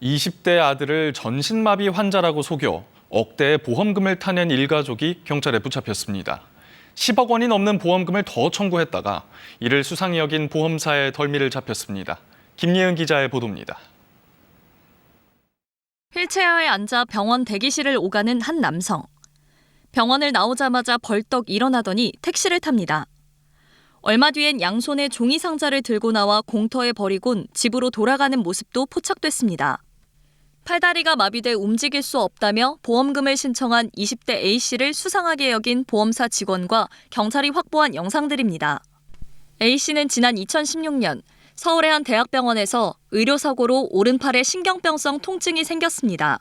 20대 아들을 전신마비 환자라고 속여 억대의 보험금을 타낸 일가족이 경찰에 붙잡혔습니다. 10억 원이 넘는 보험금을 더 청구했다가 이를 수상히 여긴 보험사의 덜미를 잡혔습니다. 김예은 기자의 보도입니다. 휠체어에 앉아 병원 대기실을 오가는 한 남성. 병원을 나오자마자 벌떡 일어나더니 택시를 탑니다. 얼마 뒤엔 양손에 종이 상자를 들고 나와 공터에 버리곤 집으로 돌아가는 모습도 포착됐습니다. 팔다리가 마비돼 움직일 수 없다며 보험금을 신청한 20대 A씨를 수상하게 여긴 보험사 직원과 경찰이 확보한 영상들입니다. A씨는 지난 2016년 서울의 한 대학병원에서 의료사고로 오른팔에 신경병성 통증이 생겼습니다.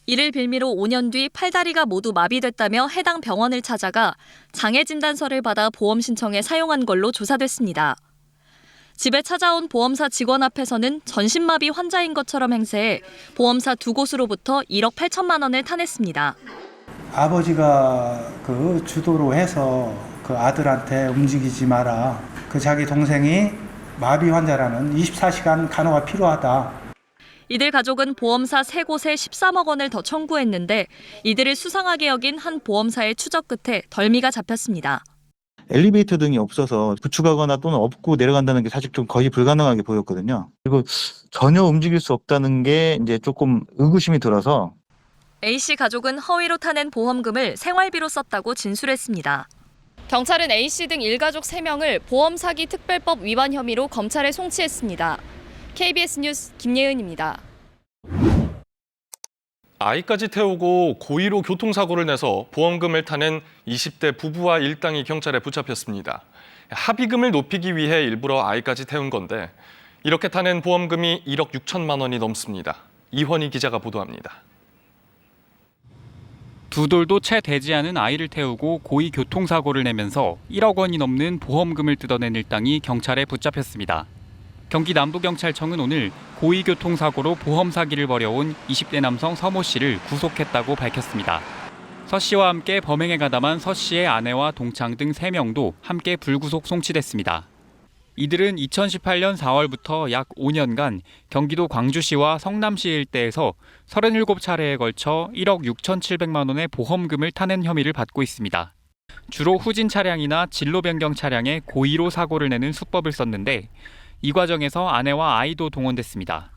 이를 빌미로 5년 뒤 팔다리가 모두 마비됐다며 해당 병원을 찾아가 장애 진단서를 받아 보험 신청에 사용한 걸로 조사됐습니다. 집에 찾아온 보험사 직원 앞에서는 전신마비 환자인 것처럼 행세해 보험사 두 곳으로부터 1억 8천만 원을 타냈습니다. 아버지가 그 주도로 해서 그 아들한테 움직이지 마라. 그 자기 동생이 마비 환자라는 24시간 간호가 필요하다. 이들 가족은 보험사 세 곳에 13억 원을 더 청구했는데 이들을 수상하게 여긴 한 보험사의 추적 끝에 덜미가 잡혔습니다. 엘리베이터 등이 없어서 부축하거나 또는 업고 내려간다는 게 사실 좀 거의 불가능하게 보였거든요. 그리고 전혀 움직일 수 없다는 게 이제 조금 의구심이 들어서 A씨 가족은 허위로 타낸 보험금을 생활비로 썼다고 진술했습니다. 경찰은 A씨 등 일가족 3명을 보험 사기 특별법 위반 혐의로 검찰에 송치했습니다. KBS 뉴스 김예은입니다. 아이까지 태우고 고의로 교통사고를 내서 보험금을 타낸 20대 부부와 일당이 경찰에 붙잡혔습니다. 합의금을 높이기 위해 일부러 아이까지 태운 건데 이렇게 타낸 보험금이 1억 6천만 원이 넘습니다. 이헌희 기자가 보도합니다. 두 돌도 채 되지 않은 아이를 태우고 고의 교통사고를 내면서 1억 원이 넘는 보험금을 뜯어낸 일당이 경찰에 붙잡혔습니다. 경기 남부경찰청은 오늘 고의 교통사고로 보험 사기를 벌여온 20대 남성 서모 씨를 구속했다고 밝혔습니다. 서 씨와 함께 범행에 가담한 서 씨의 아내와 동창 등 3명도 함께 불구속 송치됐습니다. 이들은 2018년 4월부터 약 5년간 경기도 광주시와 성남시 일대에서 37차례에 걸쳐 1억 6,700만 원의 보험금을 타낸 혐의를 받고 있습니다. 주로 후진 차량이나 진로 변경 차량에 고의로 사고를 내는 수법을 썼는데 이 과정에서 아내와 아이도 동원됐습니다.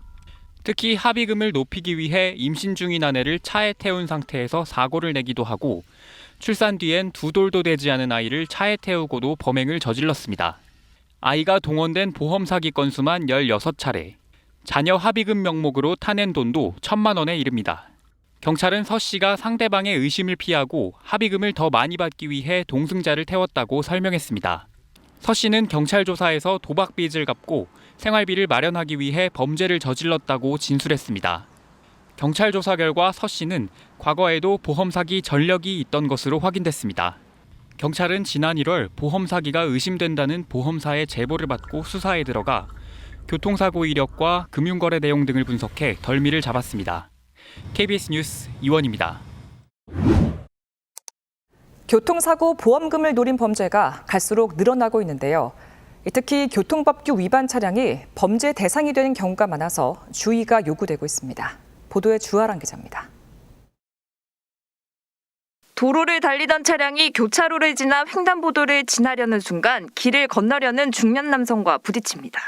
특히 합의금을 높이기 위해 임신 중인 아내를 차에 태운 상태에서 사고를 내기도 하고 출산 뒤엔 두 돌도 되지 않은 아이를 차에 태우고도 범행을 저질렀습니다. 아이가 동원된 보험 사기 건수만 16차례, 자녀 합의금 명목으로 타낸 돈도 1,000만 원에 이릅니다. 경찰은 서 씨가 상대방의 의심을 피하고 합의금을 더 많이 받기 위해 동승자를 태웠다고 설명했습니다. 서 씨는 경찰 조사에서 도박 빚을 갚고 생활비를 마련하기 위해 범죄를 저질렀다고 진술했습니다. 경찰 조사 결과 서 씨는 과거에도 보험 사기 전력이 있던 것으로 확인됐습니다. 경찰은 지난 1월 보험 사기가 의심된다는 보험사의 제보를 받고 수사에 들어가 교통사고 이력과 금융거래 내용 등을 분석해 덜미를 잡았습니다. KBS 뉴스 이원입니다. 교통사고 보험금을 노린 범죄가 갈수록 늘어나고 있는데요. 특히 교통법규 위반 차량이 범죄 대상이 되는 경우가 많아서 주의가 요구되고 있습니다. 보도에 주아랑 기자입니다. 도로를 달리던 차량이 교차로를 지나 횡단보도를 지나려는 순간 길을 건너려는 중년 남성과 부딪힙니다.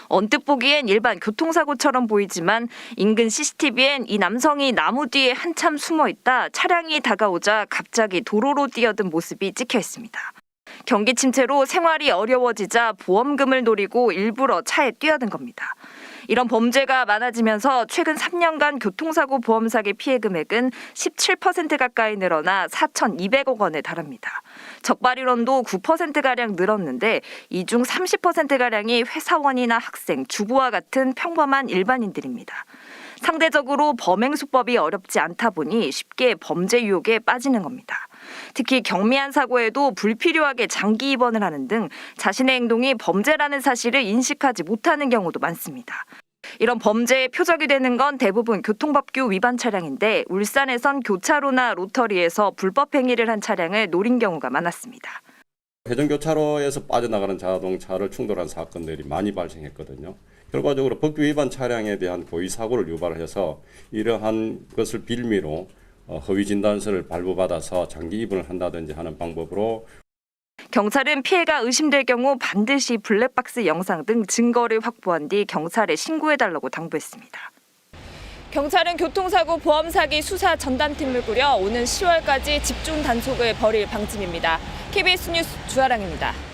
언뜻 보기엔 일반 교통사고처럼 보이지만 인근 CCTV엔 이 남성이 나무 뒤에 한참 숨어 있다 차량이 다가오자 갑자기 도로로 뛰어든 모습이 찍혀 있습니다. 경기 침체로 생활이 어려워지자 보험금을 노리고 일부러 차에 뛰어든 겁니다. 이런 범죄가 많아지면서 최근 3년간 교통사고 보험 사기 피해 금액은 17% 가까이 늘어나 4,200억 원에 달합니다. 적발인원도 9%가량 늘었는데 이 중 30%가량이 회사원이나 학생, 주부와 같은 평범한 일반인들입니다. 상대적으로 범행 수법이 어렵지 않다 보니 쉽게 범죄 유혹에 빠지는 겁니다. 특히 경미한 사고에도 불필요하게 장기 입원을 하는 등 자신의 행동이 범죄라는 사실을 인식하지 못하는 경우도 많습니다. 이런 범죄의 표적이 되는 건 대부분 교통법규 위반 차량인데 울산에선 교차로나 로터리에서 불법 행위를 한 차량을 노린 경우가 많았습니다. 회전교차로에서 빠져나가는 자동차를 충돌한 사건들이 많이 발생했거든요. 결과적으로 법규 위반 차량에 대한 고의 사고를 유발해서 이러한 것을 빌미로 허위 진단서를 발부받아서 장기 입원을 한다든지 하는 방법으로 경찰은 피해가 의심될 경우 반드시 블랙박스 영상 등 증거를 확보한 뒤 경찰에 신고해달라고 당부했습니다. 경찰은 교통사고 보험 사기 수사 전담팀을 꾸려 오는 10월까지 집중 단속을 벌일 방침입니다. KBS 뉴스 주아랑입니다.